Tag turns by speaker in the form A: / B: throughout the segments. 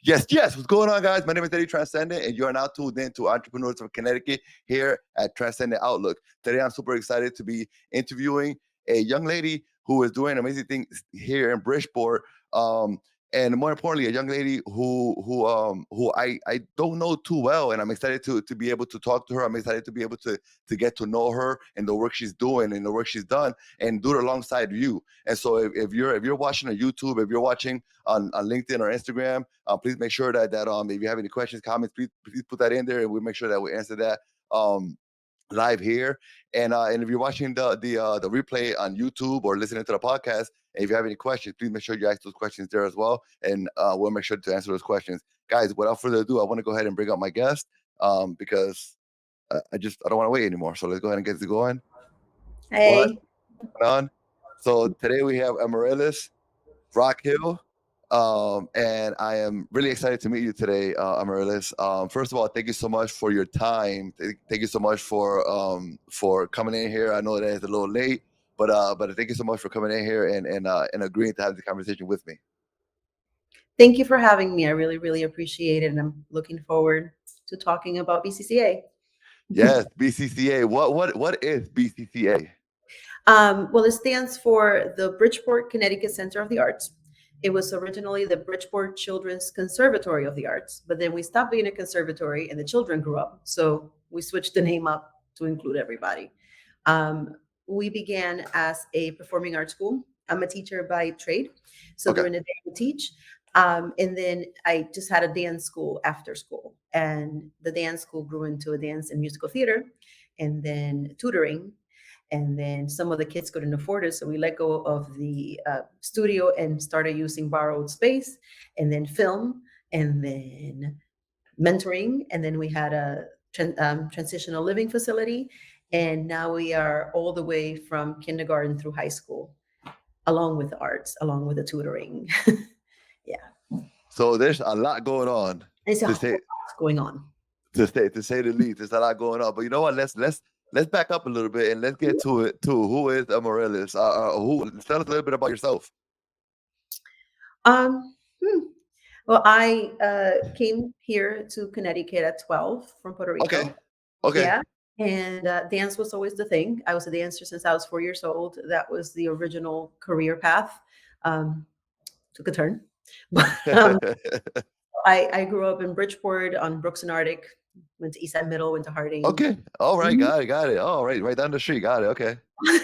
A: Yes, yes. What's going on, guys? My name is Eddie Tranzcendent, and you are now tuned in to Entrepreneurs of Connecticut here at Tranzcendent Outlook. Today, I'm super excited to be interviewing a young lady who is doing amazing things here in Bridgeport. And more importantly, a young lady who I don't know too well, and I'm excited to be able to talk to her. I'm excited to be able to get to know her and the work she's doing and the work she's done, and do it alongside you. And so, if you're watching on YouTube, if you're watching on LinkedIn or Instagram, please make sure that if you have any questions, comments, please put that in there, and we'll make sure that we answer that live here. And if you're watching the replay on YouTube or listening to the podcast, and if you have any questions, please make sure you ask those questions there as well, and we'll make sure to answer those questions. Guys, without further ado, I want to go ahead and bring up my guest because I don't want to wait anymore. So let's go ahead and get it going.
B: Hey.
A: What's going on? So today we have Amarilis Rockhill. And I am really excited to meet you today, Amarilis. First of all, thank you so much for your time. Thank you so much for coming in here. I know that it's a little late, but thank you so much for coming in here and agreeing to have the conversation with me.
B: Thank you for having me. I really, really appreciate it, and I'm looking forward to talking about BCCA.
A: Yes, BCCA. What is BCCA?
B: Well, it stands for the Bridgeport Connecticut Center of the Arts. It was originally the Bridgeport Children's Conservatory of the Arts, but then we stopped being a conservatory and the children grew up. So we switched the name up to include everybody. We began as a performing arts school. I'm a teacher by trade. So
A: Okay.
B: during the day I would teach. And then I just had a dance school after school. And the dance school grew into a dance and musical theater, and then tutoring. And then some of the kids couldn't afford it, so we let go of the studio and started using borrowed space, and then film, and then mentoring, and then we had a transitional living facility, and now we are all the way from kindergarten through high school, along with the arts, along with the tutoring. Yeah.
A: So there's a lot going on.
B: It's a
A: To
B: whole
A: say
B: lot going on.
A: to say the least, there's a lot going on. But you know what? Let's back up a little bit and let's get to it too. Who is Amarilis? Tell us a little bit about yourself.
B: Um, Well, I came here to Connecticut at 12 from Puerto Rico.
A: Okay.
B: Yeah. And dance was always the thing. I was a dancer since I was 4 years old. That was the original career path. Took a turn. But I grew up in Bridgeport on Brooks and Arctic, went to Eastside Middle, went to Harding.
A: Okay. All right.
B: Mhm.
A: Got it. All right. Right down the street. Got it. Okay.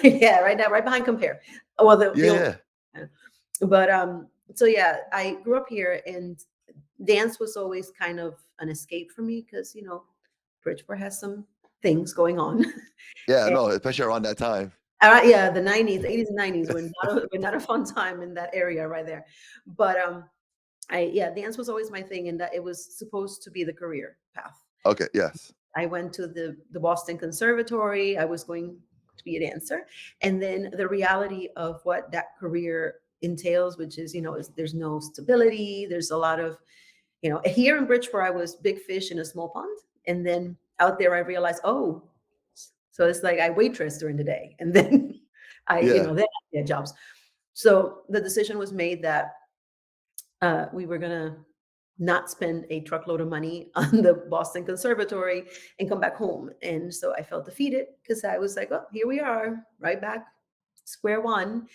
B: Yeah, right now, right behind Compare. Well,
A: Yeah.
B: but so yeah, I grew up here, and dance was always kind of an escape for me because Bridgeport has some things going on.
A: Yeah.
B: And,
A: No, especially around that time.
B: yeah, the 90s, 80s and 90s were not a fun time in that area right there. But dance was always my thing, and that it was supposed to be the career path.
A: Okay. Yes.
B: I went to the Boston Conservatory. I was going to be a dancer, and then the reality of what that career entails, which is there's no stability. There's a lot of here in Bridgeport, I was big fish in a small pond, and then out there I realized, oh, so it's like I waitress during the day, and then then I get jobs. So the decision was made that we were gonna not spend a truckload of money on the Boston Conservatory and come back home. And so I felt defeated because I was like, oh, here we are, right back square one.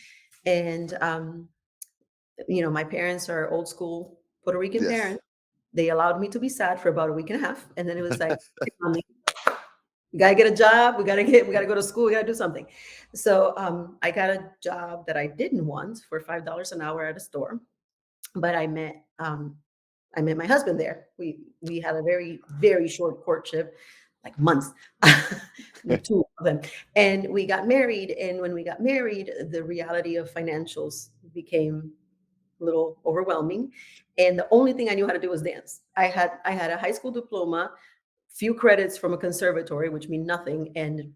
B: And my parents are old school Puerto Rican
A: Yes.
B: parents. They allowed me to be sad for about a week and a half, and then it was like, mommy, we gotta get a job. We gotta go to school. We gotta do something. So I got a job that I didn't want for $5 an hour at a store, but I met my husband there. We had a very, very short courtship, like months, two of them, and we got married. And when we got married, the reality of financials became a little overwhelming, and the only thing I knew how to do was dance. I had a high school diploma, few credits from a conservatory, which mean nothing, and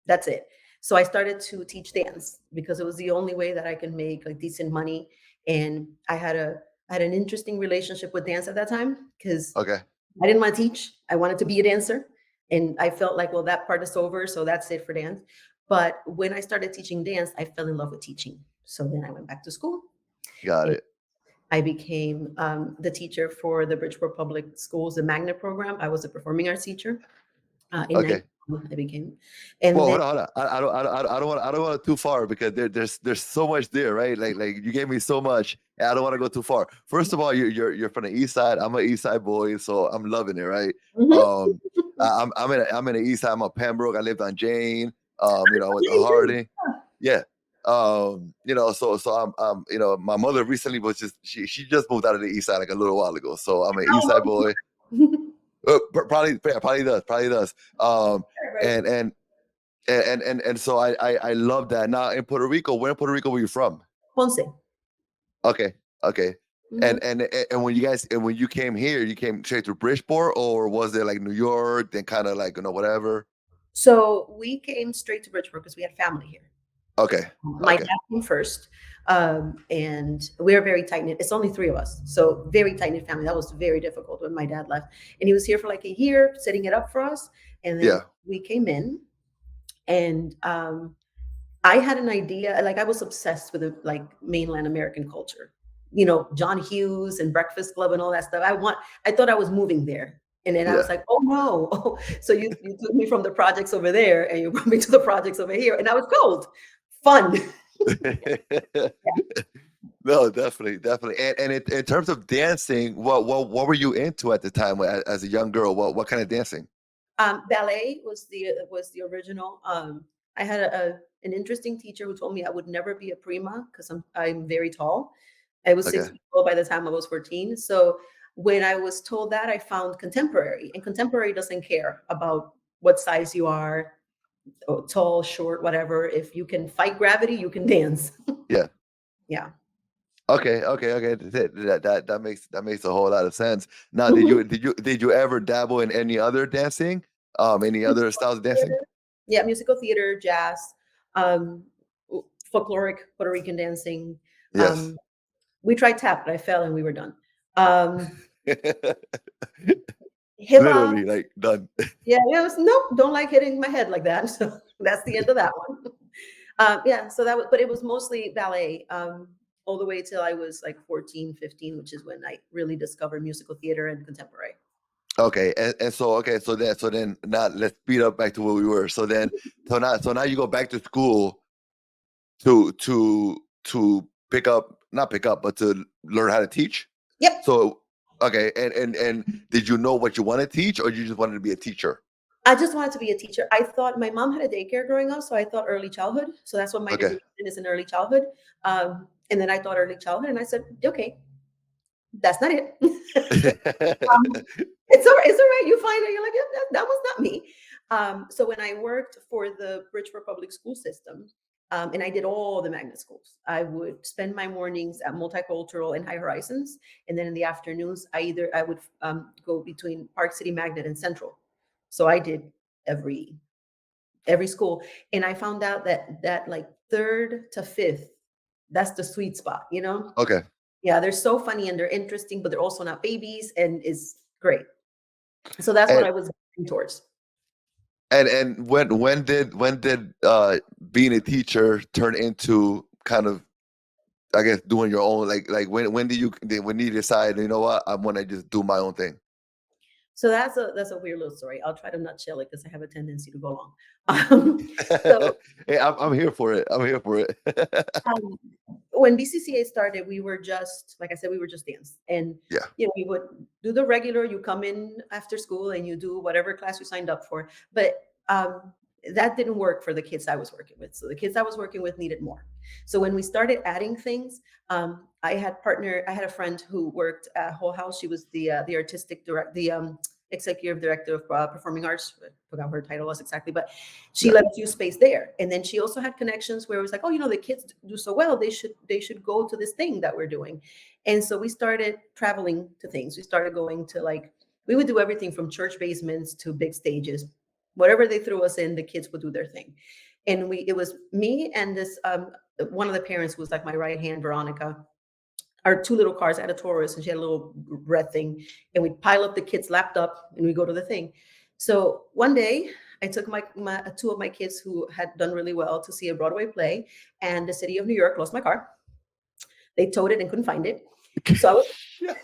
B: that's it. So I started to teach dance because it was the only way that I can make like decent money. And I had an interesting relationship with dance at that time because
A: Okay.
B: I didn't want to teach. I wanted to be a dancer. And I felt like, well, that part is over. So that's it for dance. But when I started teaching dance, I fell in love with teaching. So then I went back to school.
A: Got it.
B: I became the teacher for the Bridgeport Public Schools, the magnet program. I was a performing arts teacher in
A: Okay.
B: 91. I became, and
A: Well,
B: then
A: hold on. I don't want too far because there's so much there, right? Like you gave me so much, and I don't want to go too far. First of all, you're from the East Side. I'm an East Side boy, so I'm loving it, right?
B: Mhm.
A: Um, I'm in the East Side. I'm a Pembroke. I lived on Jane. I went to
B: Jane too.
A: Harding. Yeah. So my mother recently was just she just moved out of the East Side like a little while ago. So I'm an East Side boy. Probably does.
B: Right.
A: And so I love that. Now in Puerto Rico, where in Puerto Rico were you from?
B: Ponce.
A: Okay, okay.
B: Mhm.
A: And when you came here, you came straight to Bridgeport, or was it like New York, then kind of like whatever?
B: So we came straight to Bridgeport because we had family here.
A: Okay,
B: My
A: okay,
B: dad came first, and we're very tight knit. It's only three of us, so very tight knit family. That was very difficult when my dad left, and he was here for like a year, setting it up for us. And then
A: yeah,
B: we came in, and I had an idea. Like I was obsessed with like mainland American culture, John Hughes and Breakfast Club and all that stuff. I thought I was moving there. And then I
A: yeah.
B: was like, oh no. So you took me from the projects over there and you brought me to the projects over here. And I was cold. Fun.
A: No, definitely, definitely. And in terms of dancing, what were you into at the time as a young girl? What kind of dancing?
B: Ballet was the original. I had an interesting teacher who told me I would never be a prima because I'm very tall. I was
A: Okay,
B: 6 feet tall by the time I was 14. So when I was told that, I found contemporary, and contemporary doesn't care about what size you are, tall, short, whatever. If you can fight gravity, you can dance.
A: yeah.
B: Yeah.
A: Okay. That makes a whole lot of sense. Now,
B: Mhm.
A: did you ever dabble in any other dancing? Any other
B: Musical
A: styles of dancing?
B: theater. Yeah, musical theater, jazz, um, folkloric Puerto Rican dancing.
A: Yes.
B: Um, we tried tap, but I fell and we were done. Um, Hip hop.
A: Literally, like done.
B: Yeah, it was nope. Don't like hitting my head like that. So that's the end of that one. Yeah, so but it was mostly ballet all the way till I was like 14, 15, which is when I really discovered musical theater and contemporary.
A: Okay, and so then now let's speed up back to where we were. So now you go back to school to pick up, not pick up, but to learn how to teach.
B: Yep.
A: So okay, and did you know what you want to teach, or you just wanted to be a teacher?
B: I just wanted to be a teacher. I thought my mom had a daycare growing up, so I thought early childhood. So that's what my
A: Okay.
B: degree is in early childhood. And then I thought early childhood, and I said, okay, that's not it. It's all right. You find it. You're like, yeah, that was not me. So when I worked for the Bridgeport Public School System, and I did all the magnet schools, I would spend my mornings at Multicultural and High Horizons, and then in the afternoons, I would go between Park City Magnet and Central. So I did every every school, and I found out that like third to fifth, that's the sweet spot.
A: Okay.
B: Yeah, they're so funny and they're interesting, but they're also not babies, and is great. So that's what
A: And
B: I was going towards.
A: when did being a teacher turn into kind of, I guess, doing your own, like when did you decide, you know what, I want to just do my own thing?
B: So that's a weird little story. I'll try to nutshell it because I have a tendency to go long. Um, so
A: Hey, I'm here for it. I'm here for it.
B: um, when BCCA started, we were just like I said, we were just dance, and
A: Yeah.
B: we would do the regular. You come in after school and you do whatever class you signed up for, but that didn't work for the kids I was working with. So the kids I was working with needed more. So when we started adding things, I had a friend who worked at Whole House. She was the artistic direct, the executive director of performing arts. I forgot what her title was exactly, but she
A: Yeah.
B: let us use space there. And then she also had connections where it was like, oh, the kids do so well. They should go to this thing that we're doing. And so we started traveling to things. We started going to we would do everything from church basements to big stages. Whatever they threw us in, the kids would do their thing. And it was me and this one of the parents was like my right hand, Veronica. Our two little cars had a Taurus, and she had a little red thing, and we'd pile up the kids' laptop and we go to the thing. So one day I took my two of my kids who had done really well to see a Broadway play, and the city of New York lost my car. They towed it and couldn't find it. So I was
A: Yeah.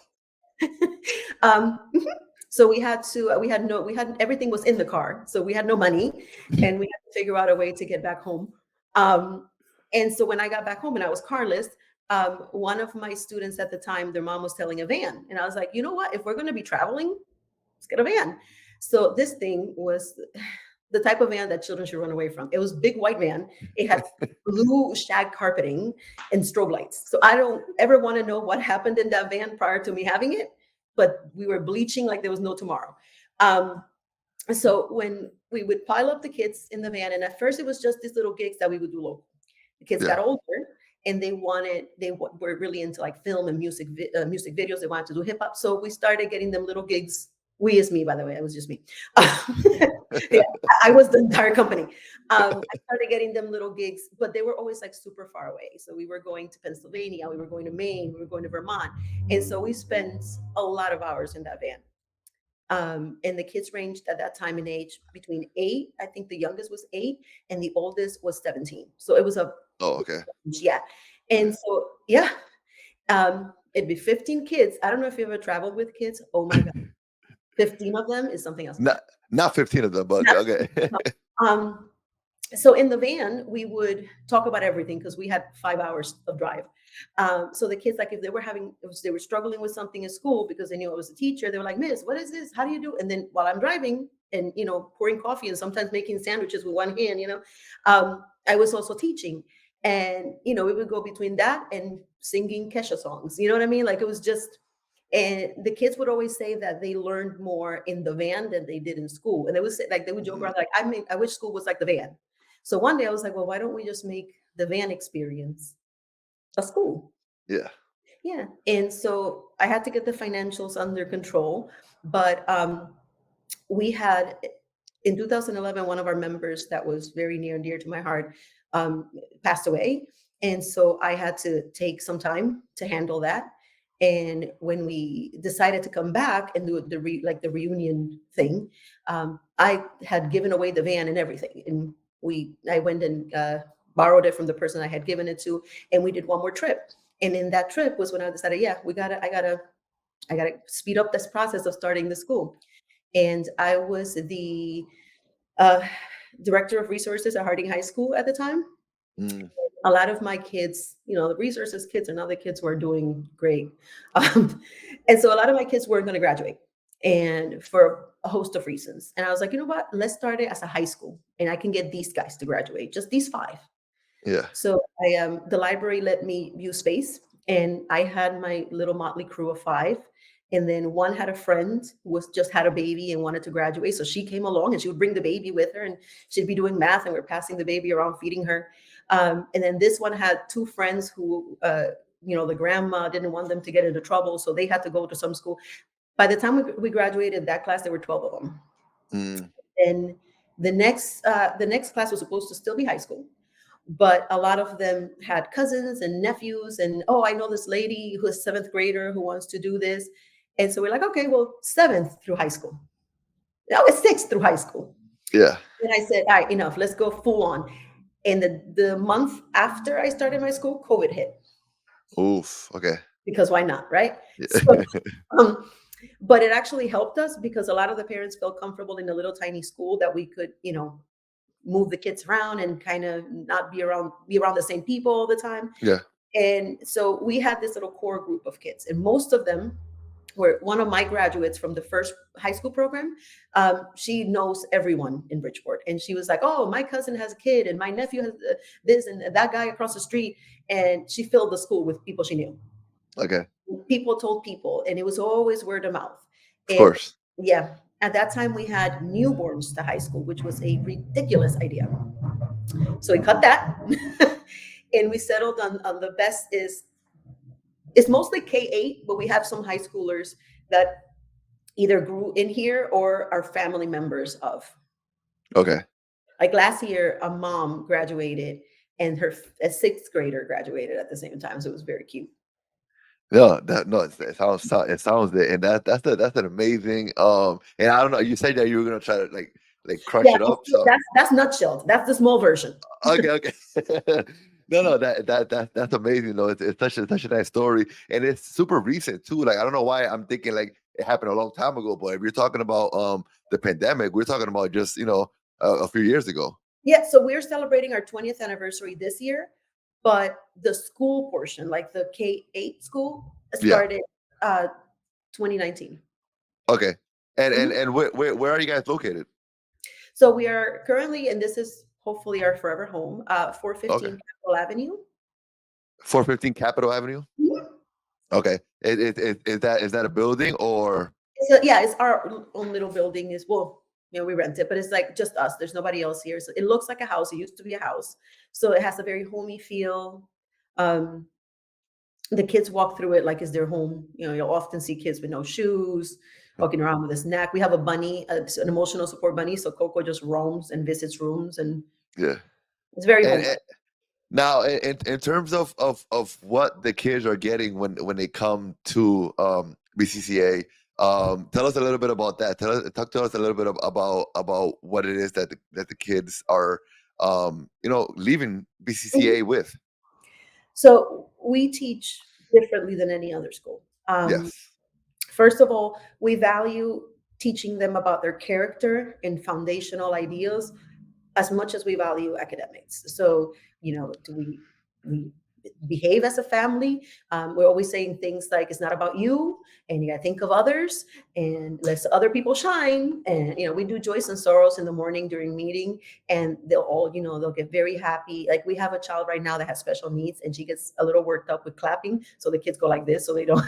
B: mhm. So we had to, we had, everything was in the car. So we had no money and we had to figure out a way to get back home. Um, and so when I got back home and I was carless, one of my students at the time, their mom was selling a van. And I was like, you know what? If we're going to be traveling, let's get a van. So this thing was the type of van that children should run away from. It was big white van. It had blue shag carpeting and strobe lights. So I don't ever want to know what happened in that van prior to me having it, but we were bleaching like there was no tomorrow. Um, so when we would pile up the kids in the van, and at first it was just these little gigs that we would do local. The kids got
A: Yeah.
B: older and were really into like film and music videos. They wanted to do hip hop. So we started getting them little gigs. We is me, by the way, it was just me. Yeah, I was the entire company. I started getting them little gigs, but they were always like super far away. So we were going to Pennsylvania, we were going to Maine, we were going to Vermont. And so we spent a lot of hours in that van. And the kids ranged at that time in age between 8, I think the youngest was 8, and the oldest was 17. So it was a,
A: Oh, okay.
B: yeah. And so, yeah, it'd be 15 kids. I don't know if you ever traveled with kids. Oh my God. 15 of them is something else.
A: Not not 15 of them, but okay.
B: Um, so in the van, we would talk about everything because we had 5 hours of drive. So the kids, like if they were struggling with something in school because they knew I was a teacher, they were like, Miss, what is this? How do you do? And then while I'm driving and, pouring coffee and sometimes making sandwiches with one hand, I was also teaching. And, we would go between that and singing Kesha songs. You know what I mean? Like it was just, and the kids would always say that they learned more in the van than they did in school. And they would joke
A: Mhm.
B: around like, I wish school was like the van. So one day I was like, well, why don't we just make the van experience a school?
A: Yeah.
B: Yeah. And so I had to get the financials under control. But we had in 2011, one of our members that was very near and dear to my heart passed away. And so I had to take some time to handle that. And when we decided to come back and do the reunion thing, I had given away the van and everything. And I went and borrowed it from the person I had given it to, and we did one more trip. And in that trip was when I decided, yeah, I gotta speed up this process of starting the school. And I was the uh, director of resources at Harding High School at the time.
A: Mm,
B: A lot of my kids, the resources kids and other kids were doing great. Um, and so a lot of my kids weren't going to graduate and for a host of reasons. And I was like, you know what? Let's start it as a high school and I can get these guys to graduate, just these 5.
A: yeah.
B: So the library let me use space, and I had my little motley crew of 5. And then one had a friend who was just had a baby and wanted to graduate, so she came along and she would bring the baby with her, and she'd be doing math, and we're passing the baby around, feeding her. And then this one had 2 friends who, the grandma didn't want them to get into trouble, so they had to go to some school. By the time we graduated that class, there were 12 of them.
A: Mm,
B: And the next class was supposed to still be high school, but a lot of them had cousins and nephews, and oh, I know this lady who is 7th grader who wants to do this. And so we're like, okay, well, 7th through high school. No, it's 6th through high school.
A: yeah.
B: And I said, all right, enough, let's go full on. And the month after I started my school, COVID hit,
A: Oof. Okay.
B: because why not, right? So,
A: Yeah.
B: um, but it actually helped us because a lot of the parents felt comfortable in a little tiny school that we could, move the kids around and kind of not be around the same people all the time.
A: Yeah.
B: And so we had this little core group of kids, and most of them were one of my graduates from the first high school program. She knows everyone in Bridgeport, and she was like, "Oh, my cousin has a kid, and my nephew has this, and that guy across the street." And she filled the school with people she knew.
A: Okay.
B: People told people, and it was always word of mouth.
A: Of
B: And
A: course.
B: yeah, at that time we had newborns to high school, which was a ridiculous idea. So we cut that, and we settled on the best is it's mostly K-8, but we have some high schoolers that either grew in here or are family members of.
A: Okay.
B: Like last year, a mom graduated and a 6th grader graduated at the same time. So it was very cute.
A: No, it sounds it, and that's an amazing and I don't know, you said that you were gonna try to like crush
B: Yeah,
A: it up. So
B: that's nutshelled. That's the small version.
A: okay, okay. No, that's amazing. Though it's such a nice story, and it's super recent too. Like I don't know why I'm thinking like it happened a long time ago, but if you're talking about the pandemic, we're talking about just a few years ago.
B: Yeah, so we're celebrating our 20th anniversary this year, but the school portion, like the K-8 school,
A: Yeah.
B: started 2019.
A: Okay. And
B: Mhm.
A: and where are you guys located?
B: So we are currently, and this is hopefully our forever home,
A: Okay.
B: 415 Capitol Avenue.
A: 415 Capitol Avenue.
B: Mhm.
A: Okay. Is that a building or?
B: Yeah, it's our own little building. Is well, we rent it, but it's like just us. There's nobody else here. So it looks like a house. It used to be a house, so it has a very homey feel. Um, the kids walk through it like it's their home. You'll often see kids with no shoes walking around with a snack. We have a bunny, an emotional support bunny, so Coco just roams and visits rooms, and
A: Yeah.
B: it's very
A: And,
B: homely.
A: and now, in terms of what the kids are getting when they come to BCCA, tell us a little bit about that. Talk to us a little bit about what it is that the kids are leaving
B: Mhm.
A: BCCA with.
B: So we teach differently than any other school.
A: Yes.
B: First of all, we value teaching them about their character and foundational ideas as much as we value academics. So, do we behave as a family? We're always saying things like, "It's not about you, and you got to think of others, and let other people shine." And we do joys and sorrows in the morning during meeting, and they'll all, they'll get very happy. Like we have a child right now that has special needs, and she gets a little worked up with clapping, so the kids go like this, so they don't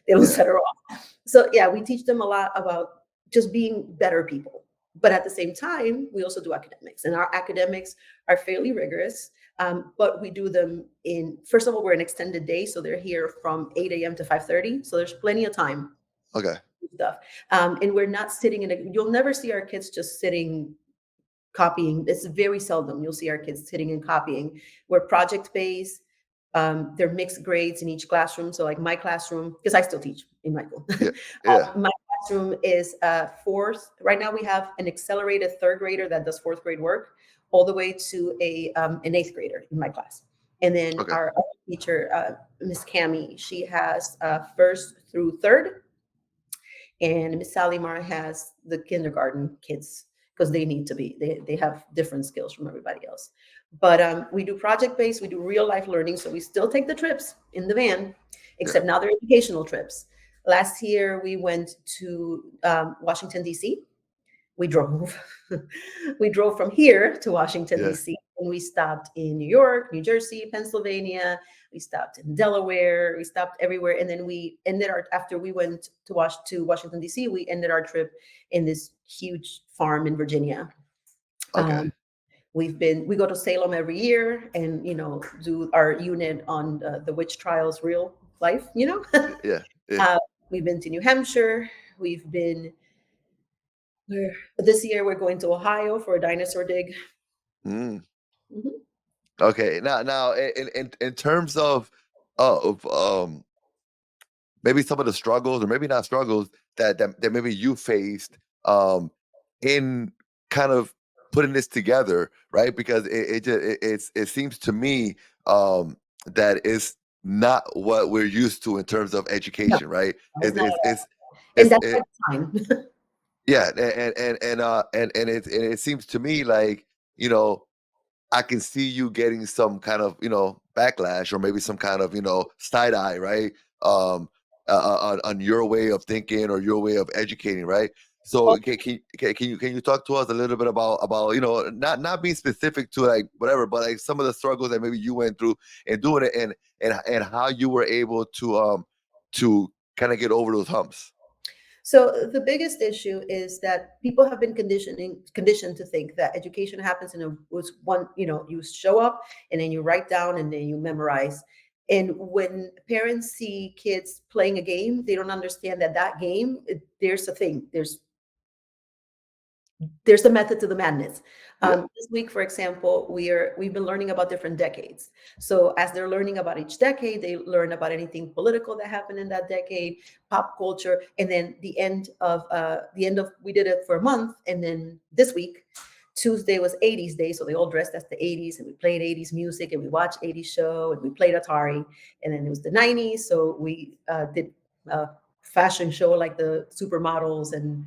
B: they don't
A: Yeah.
B: set her off. So yeah, we teach them a lot about just being better people. But at the same time, we also do academics, and our academics are fairly rigorous. But we do them first of all, we're an extended day, so they're here from 8 a.m. to 5:30. So there's plenty of time
A: Okay.
B: to do stuff. And we're not sitting you'll never see our kids just sitting copying. It's very seldom you'll see our kids sitting and copying. We're project based. They're mixed grades in each classroom. So like my classroom, because I still teach in Michael.
A: Yeah. Yeah.
B: My classroom is fourth. Right now we have an accelerated third grader that does fourth grade work, all the way to an eighth grader in my class. And then
A: Okay.
B: our other teacher, Miss Cami, she has first through third, and Miss Sally Mar has the kindergarten kids because they need to be they have different skills from everybody else. But we do project based, we do real life learning, so we still take the trips in the van,
A: Yeah.
B: except now they're educational trips. Last year we went to Washington D.C. We drove. We drove from here to Washington
A: Yeah.
B: D.C. and we stopped in New York, New Jersey, Pennsylvania. We stopped in Delaware. We stopped everywhere, and then we ended our after we went to Washington D.C. We ended our trip in this huge farm in Virginia.
A: Okay.
B: Um, we go to Salem every year, and do our unit on the witch trials, real life.
A: Yeah. Yeah.
B: uh, we've been to New Hampshire. We've been this year we're going to Ohio for a dinosaur dig.
A: Mm.
B: Mhm.
A: Okay. Now, in terms of maybe some of the struggles, or maybe not struggles, that maybe you faced in kind of putting this together, right? Because it seems to me that it's not what we're used to in terms of
B: No,
A: education, right?
B: it's
A: It's
B: not,
A: it's it's,
B: and
A: it's
B: that's
A: it,
B: by design.
A: yeah, and it seems to me like I can see you getting some kind of backlash, or maybe some kind of side eye, right? Um, on your way of thinking or your way of educating, right? So can you talk to us a little bit about not being specific to like whatever, but like some of the struggles that maybe you went through and doing it, and how you were able to kind of get over those humps.
B: So the biggest issue is that people have been conditioned to think that education happens in a was one, you show up and then you write down and then you memorize. And when parents see kids playing a game, they don't understand that game, there's a thing. There's a method to the madness.
A: Yeah.
B: This week, for example, we've been learning about different decades. So as they're learning about each decade, they learn about anything political that happened in that decade, pop culture, and then the end of we did it for a month, and then this week Tuesday was 80s day, so they all dressed as the 80s, and we played 80s music, and we watched 80s show, and we played Atari. And then it was the 90s, so we did a fashion show like the supermodels, and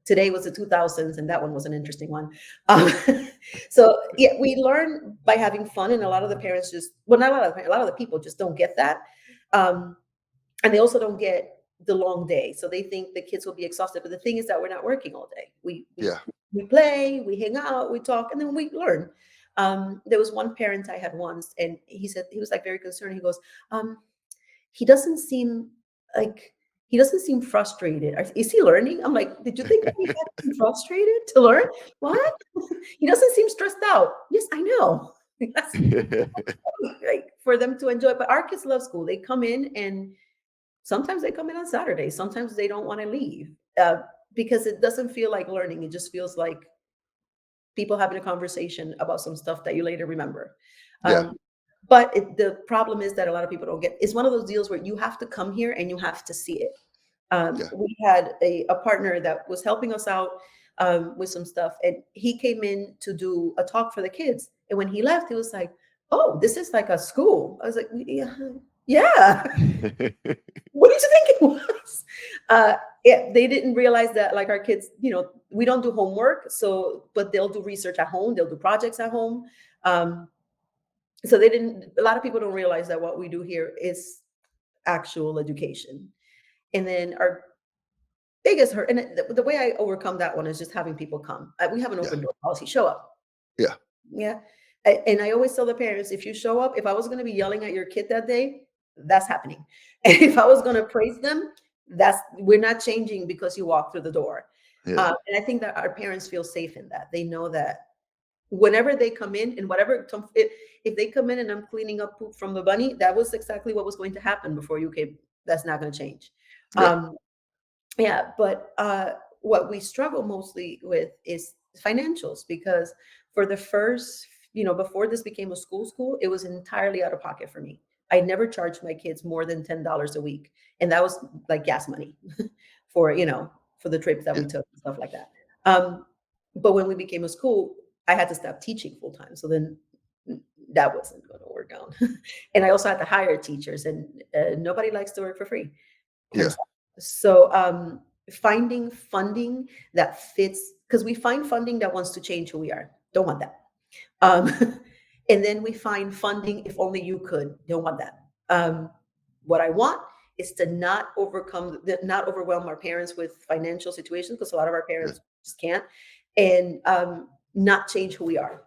B: today was the 2000s, and that one was an interesting one. Um, so yeah, we learn by having fun, and a lot of the parents just, well, not a lot of the people just don't get that. Um, and they also don't get the long day, so they think the kids will be exhausted. But the thing is that we're not working all day.
A: Yeah.
B: We play, we hang out, we talk, and then we learn. There was one parent I had once, and he said he was like very concerned. He goes, um, he doesn't seem like he doesn't seem frustrated. Is he learning? I'm like, did you think that we had to be frustrated to learn? What? He doesn't seem stressed out. Yes, I know. That's like for them to enjoy. But our kids love school. They come in, and sometimes they come in on Saturdays. Sometimes they don't want to leave because it doesn't feel like learning. It just feels like people having a conversation about some stuff that you later remember.
A: Yeah.
B: But the problem is that a lot of people don't get. It's one of those deals where you have to come here and you have to see it.
A: Yeah.
B: We had a partner that was helping us out with some stuff, and he came in to do a talk for the kids. And when he left, he was like, "Oh, this is like a school." I was like, "Yeah, yeah." What did you think it was? Yeah, they didn't realize that, like, our kids, we don't do homework, so but they'll do research at home, they'll do projects at home. So they didn't. A lot of people don't realize that what we do here is actual education. And then our biggest hurt, and the way I overcome that one is just having people come. We have an
A: Yeah.
B: open door policy. Show up.
A: Yeah.
B: Yeah. And I always tell the parents, if you show up, if I was going to be yelling at your kid that day, that's happening. And if I was going to praise them, we're not changing because you walk through the door.
A: Yeah.
B: And I think that our parents feel safe in that. They know that whenever they come in, and whatever, if they come in and I'm cleaning up poop from the bunny, that was exactly what was going to happen before you came. That's not going to change.
A: Yeah.
B: Yeah, but what we struggle mostly with is financials, because for the first, before this became a school, it was entirely out of pocket for me. I never charged my kids more than $10 a week, and that was like gas money for for the trips that
A: Yeah.
B: we took and stuff like that. But when we became a school, I had to stop teaching full time, so then that wasn't going to work out. And I also had to hire teachers, and nobody likes to work for free.
A: Yeah.
B: So finding funding that fits, because we find funding that wants to change who we are. Don't want that. And then we find funding, if only you could. Don't want that. What I want is to not overwhelm our parents with financial situations, because a lot of our
A: Yeah.
B: parents just can't, and not change who we are.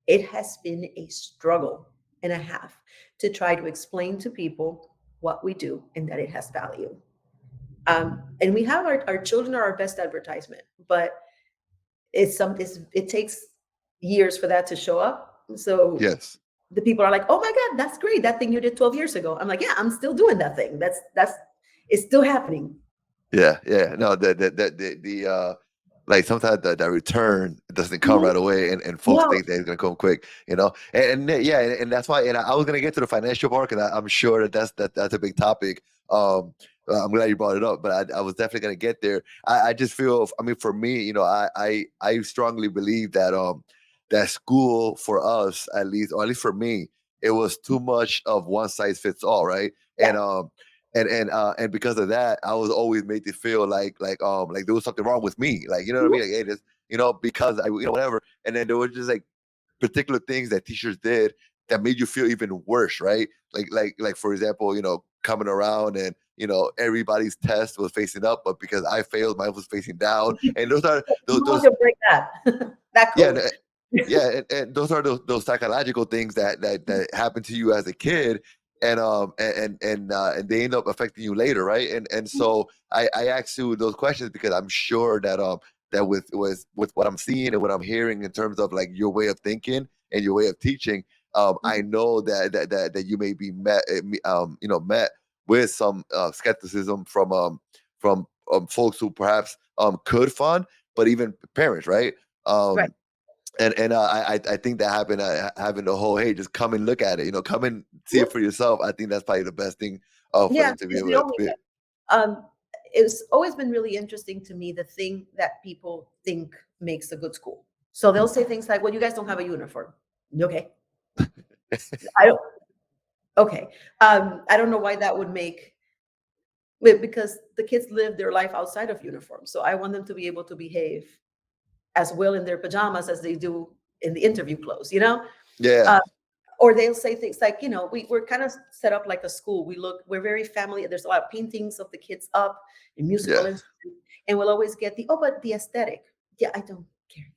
B: It has been a struggle and a half to try to explain to people what we do and that it has value. And we have our children are our best advertisement, but it takes years for that to show up. So
A: Yes.
B: the people are like, "Oh my God, that's great. That thing you did 12 years ago." I'm like, "Yeah, I'm still doing that thing. It's still happening."
A: Yeah. Yeah. No, the like sometimes the return doesn't come
B: Mhm.
A: right away, and folks
B: No.
A: think that it's gonna come quick, yeah, and that's why, and I was gonna get to the financial part, because I'm sure that's a big topic. I'm glad you brought it up, but I was definitely gonna get there. I just feel, I mean, for me, I strongly believe that that school for us, at least, or at least for me, it was too much of one size fits all, right?
B: Yeah.
A: And because of that, I was always made to feel like there was something wrong with me, like, you know what I
B: Mhm.
A: mean, like, hey, this, because I, whatever. And then there was just like particular things that teachers did that made you feel even worse, right? Like for example, coming around, and everybody's test was facing up, but because I failed, mine was facing down. And those are those
B: No one
A: those
B: can break that that
A: yeah,
B: code.
A: yeah, and those are those psychological things that happen to you as a kid, and they end up affecting you later, right? And so I ask you those questions because I'm sure that that with what I'm seeing and what I'm hearing in terms of like your way of thinking and your way of teaching, I know that you may be met with some skepticism from folks who perhaps could fund, but even parents, right?
B: Right.
A: Um, and I think that happened, having the whole, hey, just come and look at it, come and see it
B: Mhm.
A: for yourself. I think that's probably the best thing for
B: Yeah,
A: them to be
B: it's
A: able
B: the
A: to
B: only
A: be.
B: way. Um, it's always been really interesting to me, the thing that people think makes a good school. So they'll say things like, well, you guys don't have a uniform. Okay. I don't, okay. I don't know why that would make, because the kids live their life outside of uniform. So I want them to be able to behave as well in their pajamas as they do in the interview clothes, you know?
A: Yeah.
B: Uh, or they'll say things like, we're kind of set up like a school. We're very family. There's a lot of paintings of the kids up and musical
A: Yeah.
B: instruments. And we'll always get but the aesthetic. Yeah, I don't care.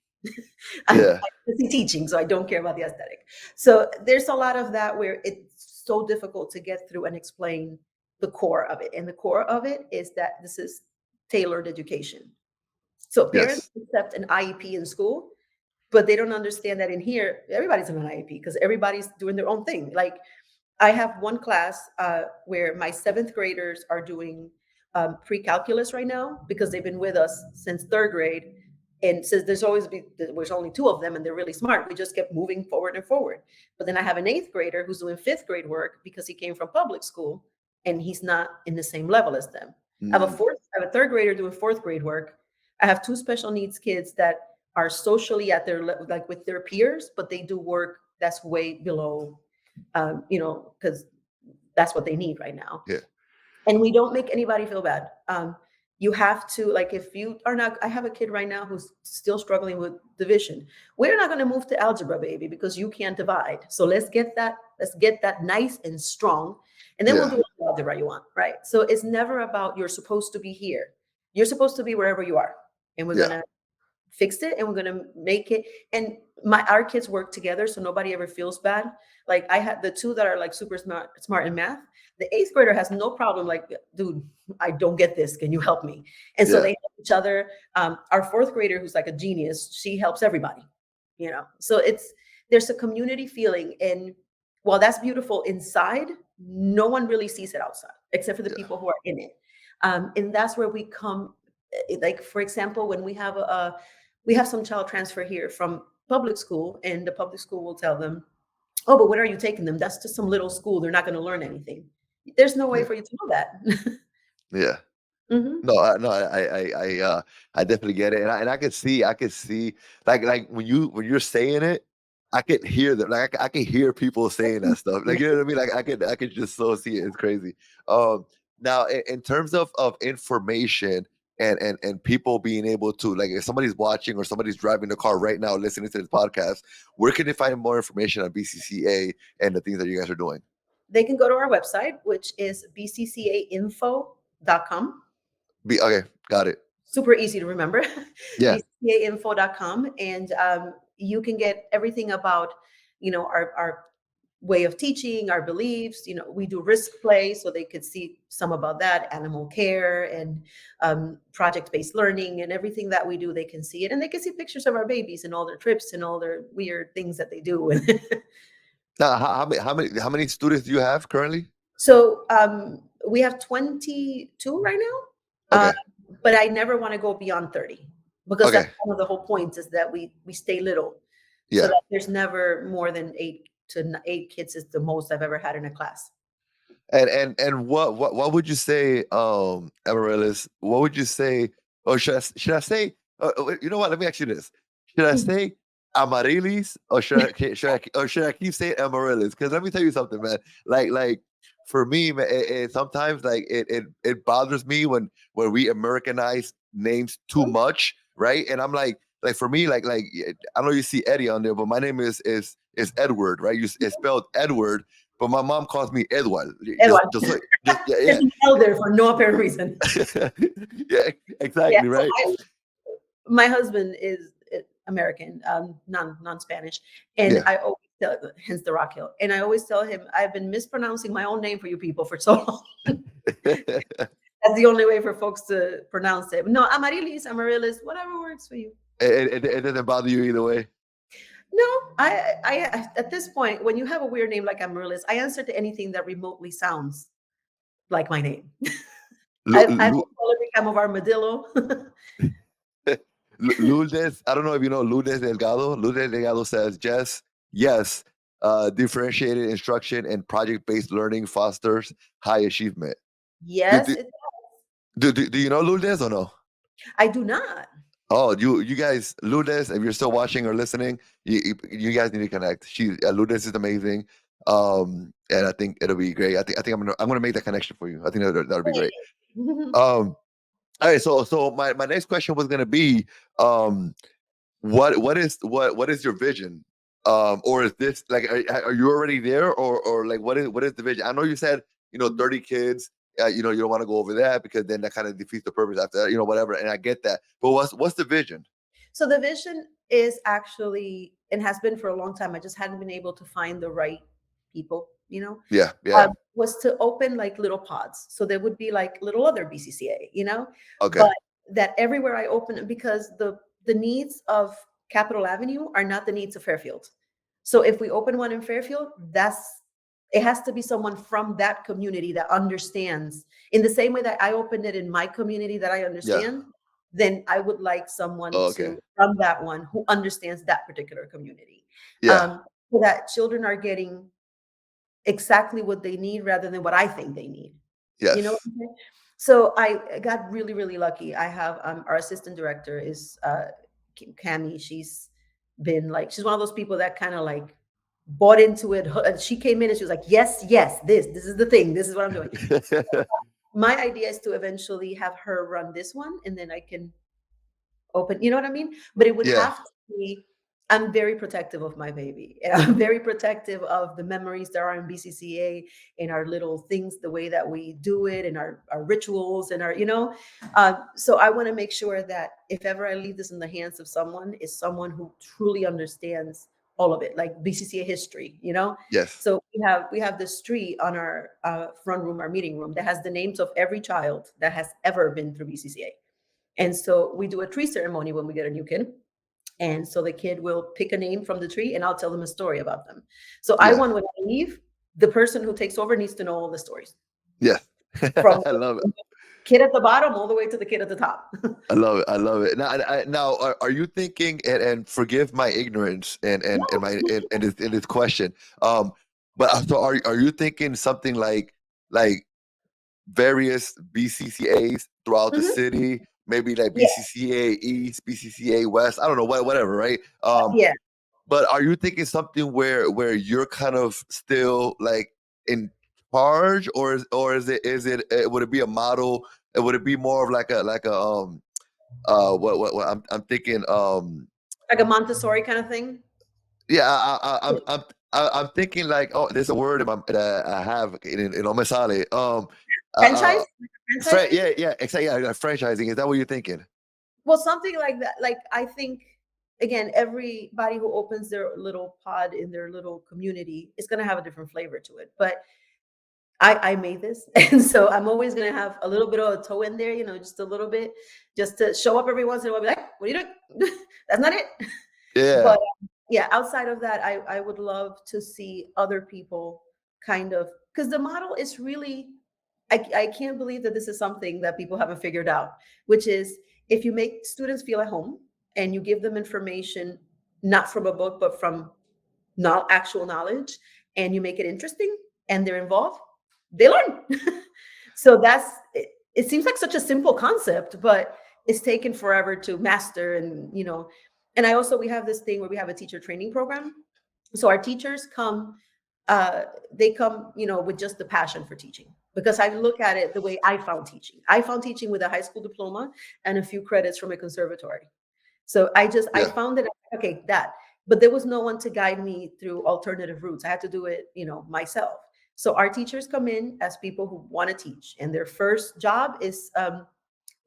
B: I'm
A: Yeah.
B: busy teaching, so I don't care about the aesthetic. So there's a lot of that where it's so difficult to get through and explain the core of it. And the core of it is that this is tailored education. So parents
A: Yes.
B: accept an IEP in school, but they don't understand that in here, everybody's on an IEP because everybody's doing their own thing. Like I have one class where my 7th graders are doing pre-calculus right now because they've been with us since 3rd grade. And since there's only 2 of them and they're really smart, we just kept moving forward and forward. But then I have an 8th grader who's doing 5th grade work because he came from public school and he's not in the same level as them.
A: Mm.
B: I have a 3rd grader doing 4th grade work. I have 2 special needs kids that are socially at their like with their peers, but they do work that's way below, because that's what they need right now.
A: Yeah.
B: And we don't make anybody feel bad. You have to, like, if you are not, I have a kid right now who's still struggling with division. We're not going to move to algebra, baby, because you can't divide. So let's get that nice and strong. And then we'll
A: Yeah.
B: do the algebra you want, right? So it's never about you're supposed to be here. You're supposed to be wherever you are. And we're going
A: Yeah.
B: to fix it and we're going to make it. And our kids work together, so nobody ever feels bad. Like I had the 2 that are like super smart in math. The 8th grader has no problem, like, dude, I don't get this, can you help me? And so
A: Yeah.
B: they help each other. Our 4th grader, who's like a genius, she helps everybody, so there's a community feeling. And while that's beautiful inside, no one really sees it outside except for the
A: Yeah.
B: people who are in it. And that's where we come, like, for example, when we have some child transfer here from public school, and the public school will tell them, oh, but when are you taking them? That's just some little school. They're not going to learn anything. There's no way
A: Yeah.
B: for you to know that.
A: Yeah.
B: Hmm.
A: No, I definitely get it, and I could see, like when you're saying it, I could hear them, like I could hear people saying that stuff, like you know what I mean, like I could just so see it. It's crazy. Um, Now in terms of information and people being able to, like, if somebody's watching or somebody's driving the car right now listening to this podcast, where can they find more information on BCCA and the things that you guys are doing?
B: They can go to our website, which is bccainfo.com.
A: Okay, got it.
B: Super easy to remember.
A: Yeah.
B: bccainfo.com. And you can get everything about, our way of teaching, our beliefs. We do risk play, so they could see some about that, animal care, and project-based learning, and everything that we do. They can see it, and they can see pictures of our babies and all their trips and all their weird things that they do.
A: Now, how many students do you have currently?
B: So we have 22 right now,
A: Okay.
B: but I never want to go beyond 30, because that's
A: Okay.
B: one of the whole points, is that we stay little, so
A: Yeah.
B: that there's never more than 8 kids is the most I've ever had in a class.
A: And what would you say, Amarilis? What would you say? Or should I say? You know what? Let me ask you this: should I say Amarilis, or should I keep saying Amarilis? Because let me tell you something, man. Like for me, man, sometimes like it bothers me when we Americanize names too much, right? And I'm like for me, I know you see Eddie on there, but my name is Edward, right? It's spelled Edward, but my mom calls me Edward.
B: Edward.
A: Yeah,
B: There's
A: yeah.
B: an L there for no apparent reason.
A: Yeah,
B: Yeah.
A: exactly,
B: So
A: right.
B: my husband is American, non-Spanish, and
A: Yeah.
B: I always tell, hence the Rockhill, and I always tell him, I've been mispronouncing my own name for you people for so long. That's the only way for folks to pronounce it. No, Amarilis, whatever works for you.
A: It doesn't bother you either way.
B: No, I at this point, when you have a weird name like Amarilis, I answer to anything that remotely sounds like my name.
A: Lu-
B: I
A: Lu-
B: call every time of armadillo.
A: Lourdes, I don't know if you know Lourdes Delgado. Lourdes Delgado says, Jess, yes, differentiated instruction and project-based learning fosters high achievement. Do,
B: Yes,
A: do, do you know Lourdes or no?
B: I do not.
A: Oh, you guys, Lourdes, if you're still watching or listening, you guys need to connect. Lourdes is amazing, and I think it'll be great. I think I'm gonna make that connection for you. I think that'll be great. Um, all right, so my next question was gonna be, um, what is your vision? Or is this like, are you already there, or like what is the vision? I know you said 30 kids. You don't want to go over that because then that kind of defeats the purpose after whatever. And I get that, but what's the vision?
B: So the vision is actually, and has been for a long time. I just hadn't been able to find the right people,
A: Yeah, yeah,
B: was to open like little pods. So there would be like little other BCCA,
A: okay,
B: but that everywhere I open it, because the needs of Capitol Avenue are not the needs of Fairfield. So if we open one in Fairfield, it has to be someone from that community that understands in the same way that I opened it in my community that I
A: yeah,
B: understand. Then I would like someone
A: oh, okay,
B: to from that one who understands that particular community,
A: yeah,
B: so that children are getting exactly what they need rather than what I think they need. You know what
A: yes,
B: I'm saying? So I got really, really lucky. I have our assistant director is Cami. She's one of those people that kind of like bought into it. She came in and she was like, yes, yes, this is the thing. This is what I'm doing. My idea is to eventually have her run this one, and then I can open, you know what I mean? But it would
A: yeah,
B: have to be, I'm very protective of my baby. And I'm very protective of the memories that are in BCCA, in our little things, the way that we do it, and our rituals and so I want to make sure that if ever I leave this in the hands of someone, is someone who truly understands all of it, like BCCA history,
A: yes,
B: So we have this tree on our front room, our meeting room, that has the names of every child that has ever been through BCCA. And so we do a tree ceremony when we get a new kid. And so the kid will pick a name from the tree and I'll tell them a story about them. So I
A: yeah,
B: want when I leave, the person who takes over needs to know all the stories
A: yes.
B: from
A: I love it.
B: the kid at the bottom all the way to the kid at the top.
A: I love it. I love it. Now, are you thinking, and forgive my ignorance and my in this question, but so are you thinking something like various BCCAs throughout the
B: Mhm.
A: city, maybe like
B: Yeah,
A: BCCA East, BCCA West, I don't know, whatever, right?
B: yeah.
A: But are you thinking something where you're kind of still like in charge, or would it be a model? Would it be more of what I'm thinking,
B: Like a Montessori kind of thing.
A: yeah, I'm thinking like, oh, there's a word that I have in Omesale.
B: Franchise? Like a franchise thing?
A: Yeah, yeah, exactly. Yeah, like franchising. Is that what you're thinking?
B: Well, something like that. Like I think again, everybody who opens their little pod in their little community is gonna have a different flavor to it. But I made this, and so I'm always gonna have a little bit of a toe in there, just a little bit, just to show up every once in a while. Be like, what are you doing? That's not it.
A: Yeah,
B: But yeah, outside of that, I would love to see other people kind of, because the model is really, I can't believe that this is something that people haven't figured out, which is if you make students feel at home and you give them information not from a book but from not actual knowledge, and you make it interesting and they're involved, they learn. So it seems like such a simple concept, but it's taken forever to master. And I also, we have this thing where we have a teacher training program. So our teachers come, they come, with just the passion for teaching, because I look at it the way I found teaching with a high school diploma and a few credits from a conservatory. So I
A: yeah.
B: found it, okay, but there was no one to guide me through alternative routes. I had to do it, myself. So our teachers come in as people who want to teach, and their first job is,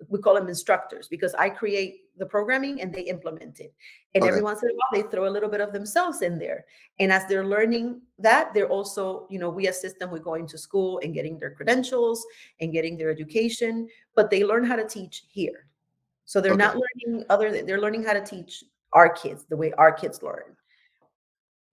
B: we call them instructors, because I create the programming and they implement it. And every
A: Okay,
B: once in a while, they throw a little bit of themselves in there. And as they're learning that, they're also, we assist them with going to school and getting their credentials and getting their education, but they learn how to teach here. So they're
A: okay.
B: not learning they're learning how to teach our kids the way our kids learn.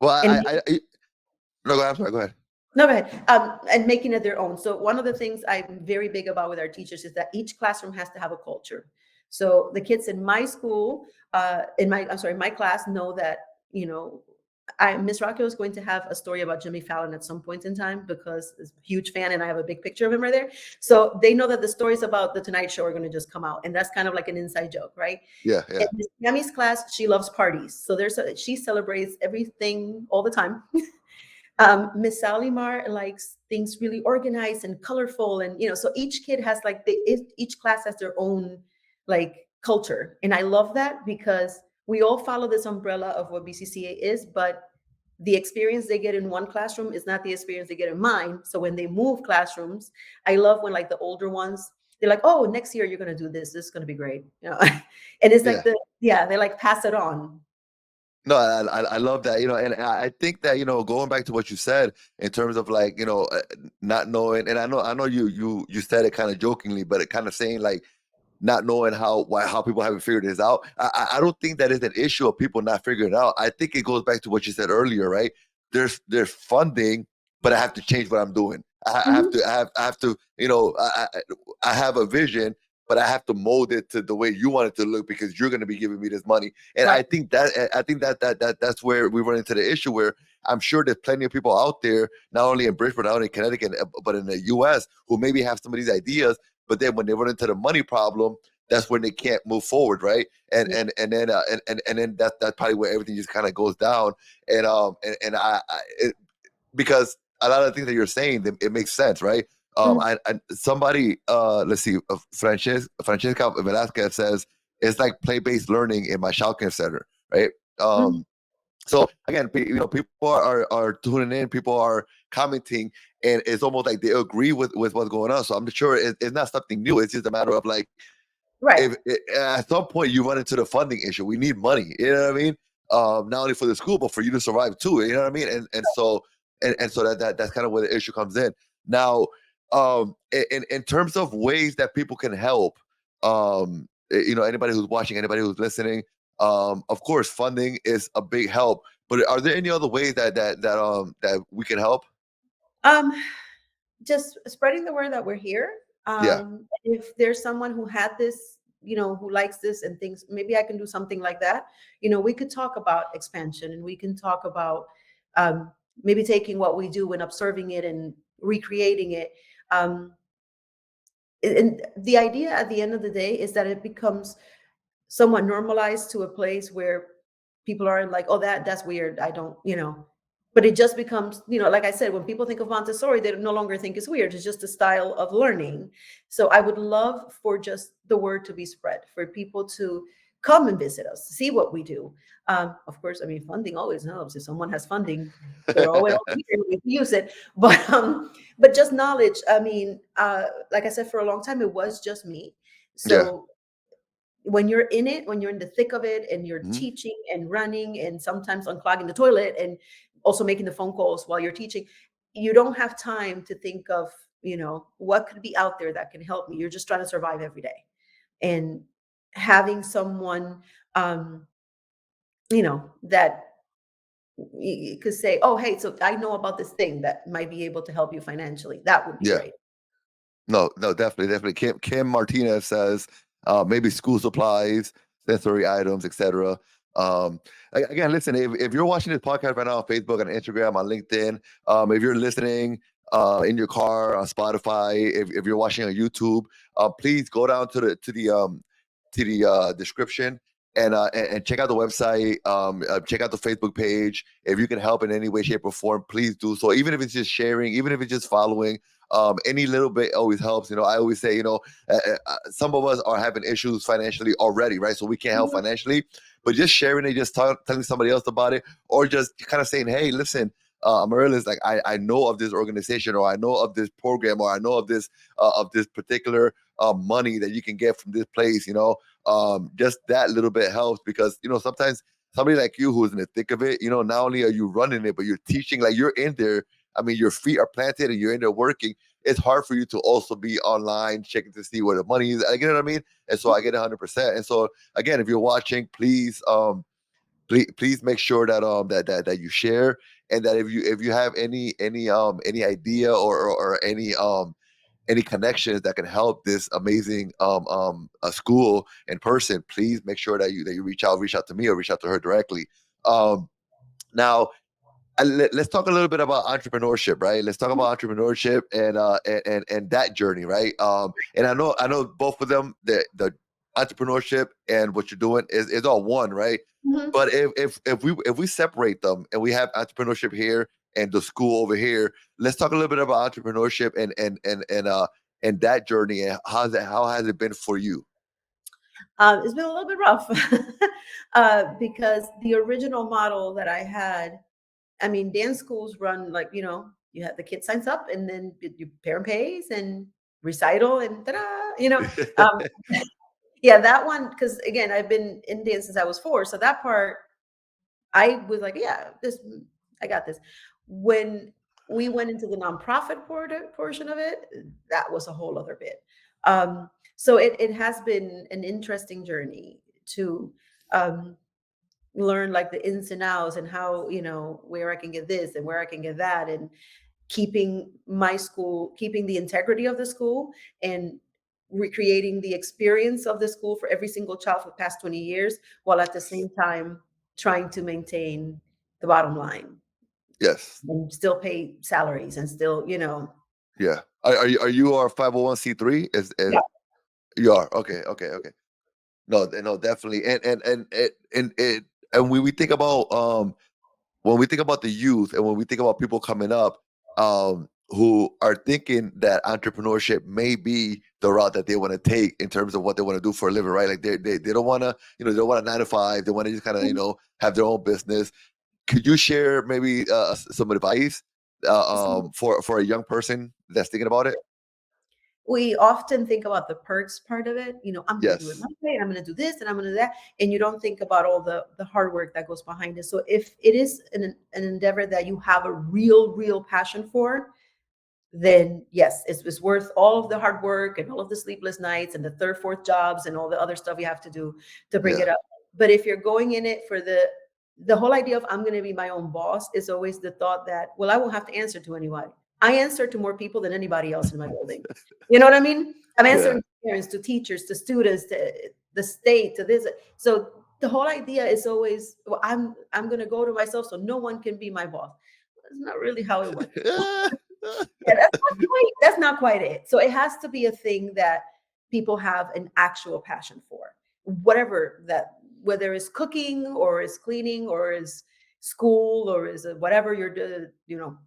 A: Well,
B: And
A: no, go ahead. I'm sorry. Go ahead.
B: no, go ahead. And making it their own. So one of the things I'm very big about with our teachers is that each classroom has to have a culture. So the kids in my school, my class know that, Miss Rockhill is going to have a story about Jimmy Fallon at some point in time because I'm a huge fan and I have a big picture of him right there. So they know that the stories about the Tonight Show are going to just come out, and that's kind of like an inside joke, right?
A: Yeah,
B: In
A: yeah,
B: Miss Tammy's class, she loves parties, so she celebrates everything all the time. Miss Sally Mar likes things really organized and colorful, and so each kid has like each class has their own like culture, and I love that because we all follow this umbrella of what BCCA is, but the experience they get in one classroom is not the experience they get in mine. So when they move classrooms, I love when like the older ones, they're like, "Oh, next year you're gonna do this. This is gonna be great," and it's like
A: yeah.
B: they like pass it on.
A: No, I love that, and I think that, going back to what you said in terms of like, not knowing, and I know you said it kind of jokingly, but it kind of saying like not knowing how people haven't figured this out. I don't think that is an issue of people not figuring it out. I think it goes back to what you said earlier, right? There's funding, but I have to change what I'm doing. I have
B: Mhm.
A: to I have to, I have a vision, but I have to mold it to the way you want it to look because you're going to be giving me this money. And
B: Right.
A: I think that's where we run into the issue where I'm sure there's plenty of people out there, not only in Bridgeport, not only in Connecticut, but in the U.S. who maybe have some of these ideas, but then when they run into the money problem, that's when they can't move forward, right? And
B: Yeah.
A: then that's probably where everything just kind of goes down. And because a lot of the things that you're saying, it makes sense, right?
B: Mhm.
A: Somebody, let's see, Francesca Velasquez says it's like play-based learning in my childcare center, right?
B: Mhm.
A: So again, people are tuning in, people are commenting, and it's almost like they agree with what's going on. So I'm sure it's not something new. It's just a matter of like,
B: Right.
A: if at some point you run into the funding issue, we need money. You know what I mean? Not only for the school, but for you to survive too. You know what I mean? And so that's kind of where the issue comes in. Now, in terms of ways that people can help, anybody who's watching, anybody who's listening, of course, funding is a big help. But are there any other ways that we can help?
B: Um, just spreading the word that we're here.
A: Yeah,
B: If there's someone who had this, who likes this and thinks maybe I can do something like that, we could talk about expansion and we can talk about um, maybe taking what we do and observing it and recreating it. Um, and the idea at the end of the day is that it becomes somewhat normalized to a place where people are like, oh, that's weird. I don't, but it just becomes, like I said, when people think of Montessori, they no longer think it's weird. It's just a style of learning. So I would love for just the word to be spread, for people to come and visit us, see what we do. Of course, I mean, funding always helps. If someone has funding, they're always here, we can use it. But just knowledge. I mean, like I said, for a long time, it was just me.
A: yeah,
B: So when you're in it, when you're in the thick of it and you're
A: mhm,
B: teaching and running and sometimes unclogging the toilet and also making the phone calls while you're teaching, you don't have time to think of, what could be out there that can help me. You're just trying to survive every day. And having someone, um, that you could say, oh, hey, so I know about this thing that might be able to help you financially. That would be
A: yeah.
B: great.
A: No, no, definitely. Kim Martinez says maybe school supplies, sensory items, etc. Again, listen, if you're watching this podcast right now on Facebook, on Instagram, on LinkedIn, if you're listening in your car on Spotify, if you're watching on YouTube, please go down to the description and check out the website, check out the Facebook page. If you can help in any way, shape, or form, please do so. Even if it's just sharing, even if it's just following, any little bit always helps. I always say, some of us are having issues financially already, right? So we can't help
B: Mhm.
A: financially, but just sharing it, just telling somebody else about it, or just kind of saying, hey, listen, Amarilis, like I know of this organization, or I know of this program, or I know of this particular money that you can get from this place. Just that little bit helps because sometimes somebody like you who's in the thick of it, not only are you running it, but you're teaching, like you're in there. I mean, your feet are planted and you're in there working. It's hard for you to also be online checking to see where the money is. You know what I mean? And so I get 100%. And so again, if you're watching, please make sure that you share, and that if you have any idea or any connections that can help this amazing a school in person, please make sure that you reach out to me or reach out to her directly. Um, Now, let's talk a little bit about entrepreneurship, right? Let's talk about entrepreneurship and that journey, right? And I know both of them, the entrepreneurship and what you're doing is all one, right?
B: Mhm.
A: But if we separate them and we have entrepreneurship here and the school over here, let's talk a little bit about entrepreneurship and that journey, and how has it been for you?
B: It's been a little bit rough because the original model that I had, I mean, dance schools run like, you have the kid signs up and then your parent pays and recital and ta-da. Um, yeah, that one, because again, I've been in dance since I was 4. So that part, I was like, yeah, I got this. When we went into the nonprofit portion of it, that was a whole other bit. So it has been an interesting journey to um, learn like the ins and outs and how, where I can get this and where I can get that, and keeping my school, keeping the integrity of the school, and recreating the experience of the school for every single child for the past 20 years, while at the same time trying to maintain the bottom line
A: Yes.
B: and still pay salaries and still,
A: Yeah. Are you our 501c3? Is
B: yeah.
A: you are? Okay. Okay. Okay. No, no, definitely. And when we think about the youth, and when we think about people coming up, who are thinking that entrepreneurship may be the route that they want to take in terms of what they want to do for a living, right? Like they don't want to, they don't want a 9 to 5. They want to just kind of, have their own business. Could you share maybe some advice for a young person that's thinking about it?
B: We often think about the perks part of it. I'm going to do it
A: Yes.
B: my way, and I'm going to do this, and I'm going to do that, and you don't think about all the hard work that goes behind it. So if it is an endeavor that you have a real passion for, then yes, it's worth all of the hard work and all of the sleepless nights and the third, fourth jobs and all the other stuff you have to do to bring
A: Yeah.
B: it up. But if you're going in it for the whole idea of I'm going to be my own boss, is always the thought that, well, I won't have to answer to anybody. I answer to more people than anybody else in my building. You know what I mean? I'm
A: Yeah.
B: answering to parents, to teachers, to students, to the state, to this. So the whole idea is always, well, I'm going to go to myself so no one can be my boss. That's not really how it works. Yeah, that's not quite it. So it has to be a thing that people have an actual passion for. Whatever that, whether it's cooking or is cleaning or is school or is whatever you're doing,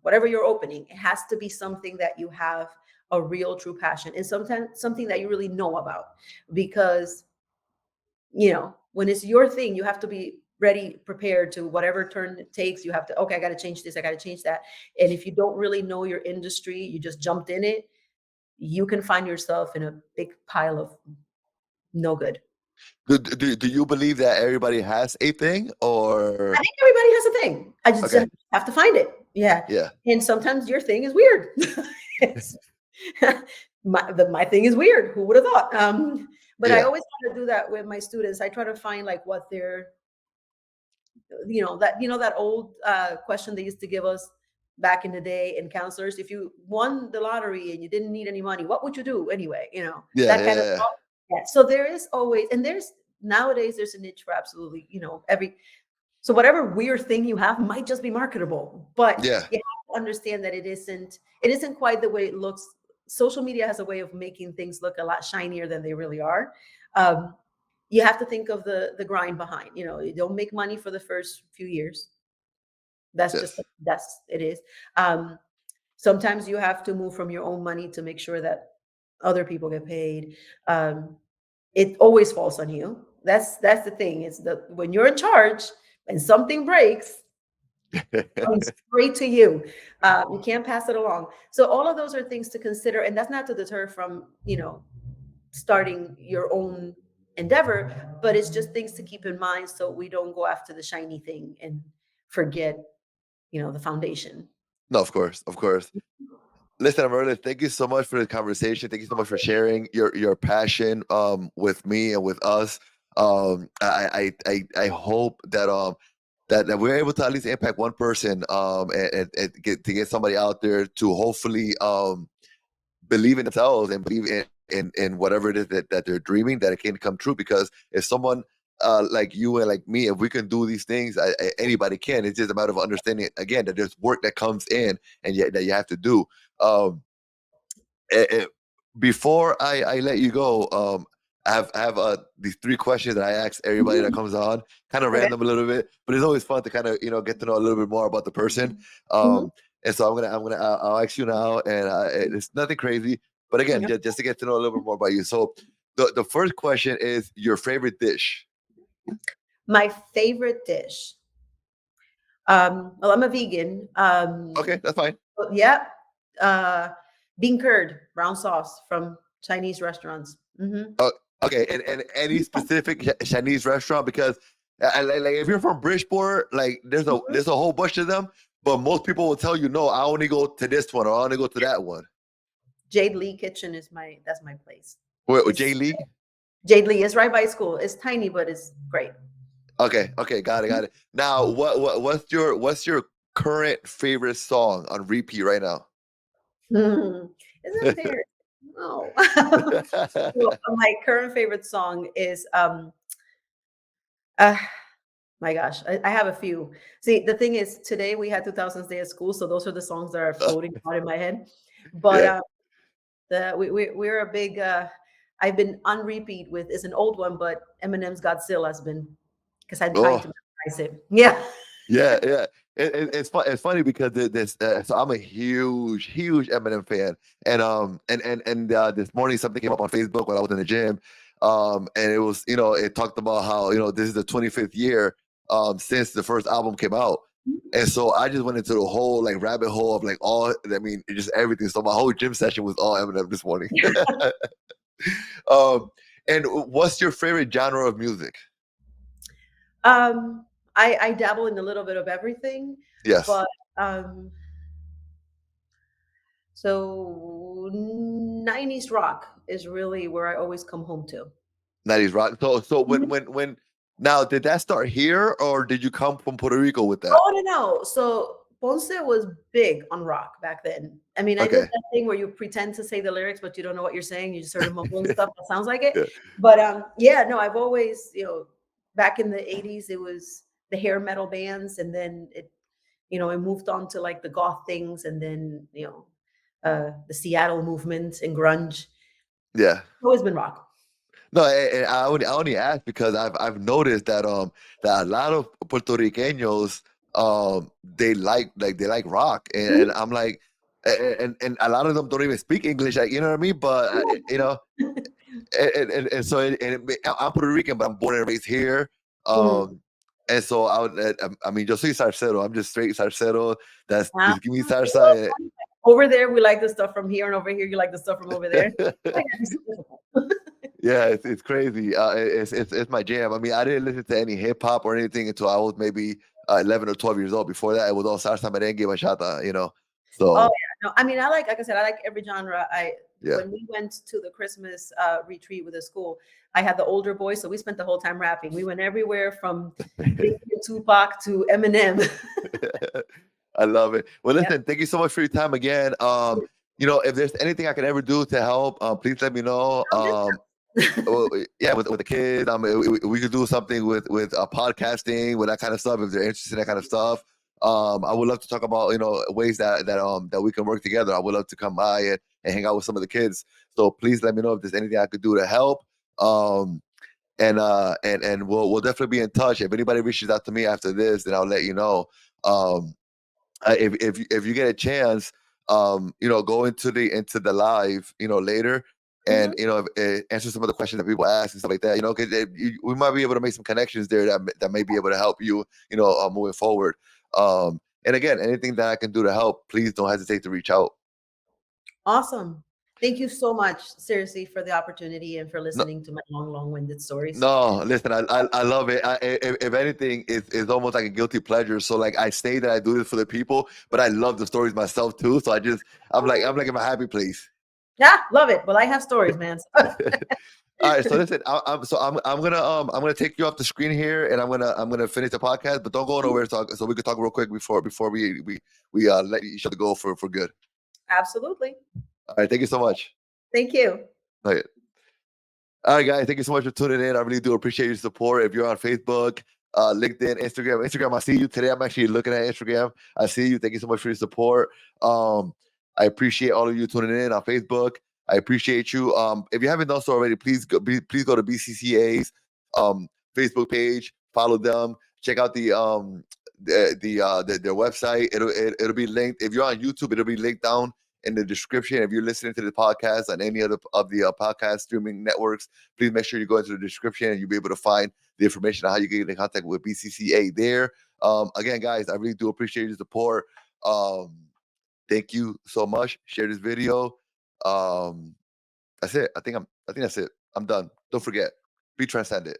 B: whatever you're opening, it has to be something that you have a real true passion, and sometimes something that you really know about. Because, when it's your thing, you have to be ready, prepared to whatever turn it takes. You have to, okay, I got to change this, I got to change that. And if you don't really know your industry, you just jumped in it, you can find yourself in a big pile of no good.
A: Do you believe that everybody has a thing,
B: I
A: or
B: think everybody has a thing. I just
A: okay?
B: have to find it. Yeah.
A: Yeah.
B: And sometimes your thing is weird. It's- my thing is weird. Who would have thought? But I
A: Yeah.
B: always try to do that with my students. I try to find like what their, that old question they used to give us back in the day in counselors: if you won the lottery and you didn't need any money, what would you do anyway?
A: Yeah.
B: That
A: Yeah.
B: kind of
A: Yeah.
B: thought. Yeah. So there is always, and there's nowadays there's a niche for absolutely, every, so whatever weird thing you have might just be marketable. But
A: Yeah.
B: you have to understand that it isn't quite the way it looks. Social media has a way of making things look a lot shinier than they really are. um, you have to think of the grind behind. You don't make money for the first few years. That's just,
A: Yes.
B: that's it is. um, Sometimes you have to move from your own money to make sure that other people get paid. um, it always falls on you. That's the thing. It's the when you're in charge and something breaks, comes straight to you. You can't pass it along. So all of those are things to consider, and that's not to deter from starting your own endeavor, but it's just things to keep in mind so we don't go after the shiny thing and forget, the foundation.
A: No, of course, of course. Listen, Amarilis, thank you so much for the conversation. Thank you so much for sharing your passion with me and with us. I hope that we're able to at least impact one person, and get somebody out there to hopefully believe in themselves and believe in whatever it is that they're dreaming, that it can come true. Because if someone like you and like me, if we can do these things, anybody can. It's just a matter of understanding again that there's work that comes in and that you have to do. Um, eh, eh, Before I let you go, I have these three questions that I ask everybody that
B: Mhm.
A: comes on, kind of
B: Okay.
A: random a little bit, but it's always fun to kind of get to know a little bit more about the person.
B: Mhm.
A: And so I'll ask you now, and it's nothing crazy, but again,
B: Yeah.
A: just to get to know a little bit more about you. So the first question is your favorite dish.
B: My favorite dish. Well, I'm a vegan.
A: Okay, that's fine.
B: But yeah, uh, bean curd, brown sauce from Chinese restaurants.
A: Uh, okay, and any specific Chinese restaurant because like if you're from Bridgeport, like
B: Mhm.
A: there's a whole bunch of them, but most people will tell you no, I only go to this one or I only go to that one.
B: Jade Lee Kitchen is my place.
A: Wait, with J
B: It's
A: League?
B: Jade Lee is right by school. It's tiny, but it's great.
A: Okay, got it. Now, what's your current favorite song on repeat right now?
B: Isn't fair? No. So, my current favorite song is uh, my gosh, I have a few. See, the thing is, today we had 2000s Day at School, so those are the songs that are floating out in my head. But
A: Yeah.
B: we're a big. I've been on repeat with. It's an old one, but Eminem's Godzilla has been because I'm trying to
A: Oh.
B: memorize it. Yeah.
A: Yeah. It's fun. It's funny because so I'm a huge Eminem fan, and this morning something came up on Facebook when I was in the gym, and it was it talked about how this is the 25th year since the first album came out, and so I just went into the whole like rabbit hole of like all I mean just everything. So my whole gym session was all Eminem this morning. um, and what's your favorite genre of music?
B: Um, I dabble in a little bit of everything,
A: Yes.
B: but um, so 90s rock is really where I always come home to.
A: 90s rock. So
B: Mhm.
A: when now did that start here or did you come from Puerto Rico with that?
B: Oh, no. So Ponce was big on rock back then. I mean, I did
A: Okay.
B: that thing where you pretend to say the lyrics, but you don't know what you're saying. You just sort of mumbling stuff that sounds like it.
A: Yeah.
B: But yeah, no, I've always, back in the 80s, it was the hair metal bands, and then it moved on to like the goth things, and then the Seattle movement and grunge.
A: Yeah.
B: Always been rock.
A: No, and I only asked because I've noticed that a lot of Puerto Ricanos they like rock and
B: Mhm.
A: I'm like and a lot of them don't even speak English, like, you know what I mean? But and so I'm Puerto Rican, but I'm born and raised here.
B: Mm.
A: And so I mean, yo soy salsero. I'm just straight salsero. That's
B: Ah,
A: just give me
B: you know what's
A: salsa.
B: funny? Over there, we like the stuff from here, and over here, you like the stuff from over there. Why gotta be so difficult?
A: Yeah, it's crazy. It's my jam. I mean, I didn't listen to any hip hop or anything until I was maybe 11 or 12 years old. Before that, it was all salsa, merengue, bachata.
B: Oh
A: So
B: yeah, no, I mean, like I said, I like every genre. I
A: yeah,
B: When we went to the Christmas retreat with the school, I had the older boys, so we spent the whole time rapping. We went everywhere from Biggie and Tupac to Eminem.
A: I love it. Well,
B: Yeah.
A: listen, thank you so much for your time again. If there's anything I can ever do to help, please let me know. Well, yeah, with the kids, we could do something with podcasting, with that kind of stuff. If they're interested in that kind of stuff, I would love to talk about ways that we can work together. I would love to come by and hang out with some of the kids. So please let me know if there's anything I could do to help. Um, and we'll definitely be in touch. If anybody reaches out to me after this, then I'll let you know. Um, if you get a chance, go into the live, later, and
B: Mhm.
A: answer some of the questions that people ask and stuff like that. Because we might be able to make some connections there that may be able to help you, moving forward. And again, anything that I can do to help, please don't hesitate to reach out.
B: Awesome. Thank you so much, seriously, for the opportunity and for
A: No,
B: listening to my long-winded stories.
A: no, listen, I love it. If anything, it's almost like a guilty pleasure. So like I say that I do this for the people, but I love the stories myself too. So I'm like in my happy place.
B: Yeah, love it. Well, I have stories, man.
A: All right, so listen, I'm gonna take you off the screen here, and I'm gonna finish the podcast, but don't go nowhere, so we can talk real quick before we let each other go for good.
B: Absolutely.
A: All right, thank you so much.
B: Thank you.
A: All right. All right, guys. Thank you so much for tuning in. I really do appreciate your support. If you're on Facebook, LinkedIn, Instagram, I see you today. I'm actually looking at Instagram. I see you. Thank you so much for your support. I appreciate all of you tuning in on Facebook. I appreciate you. If you haven't done so already, please go to BCCA's Facebook page. Follow them. Check out their website. It'll be linked. If you're on YouTube, it'll be linked down in the description. If you're listening to the podcast on any other of the podcast streaming networks, please make sure you go into the description and you'll be able to find the information on how you get in contact with BCCA there. Again, guys, I really do appreciate your support. Thank you so much. Share this video. That's it. I think that's it. I'm done. Don't forget, be transcendent.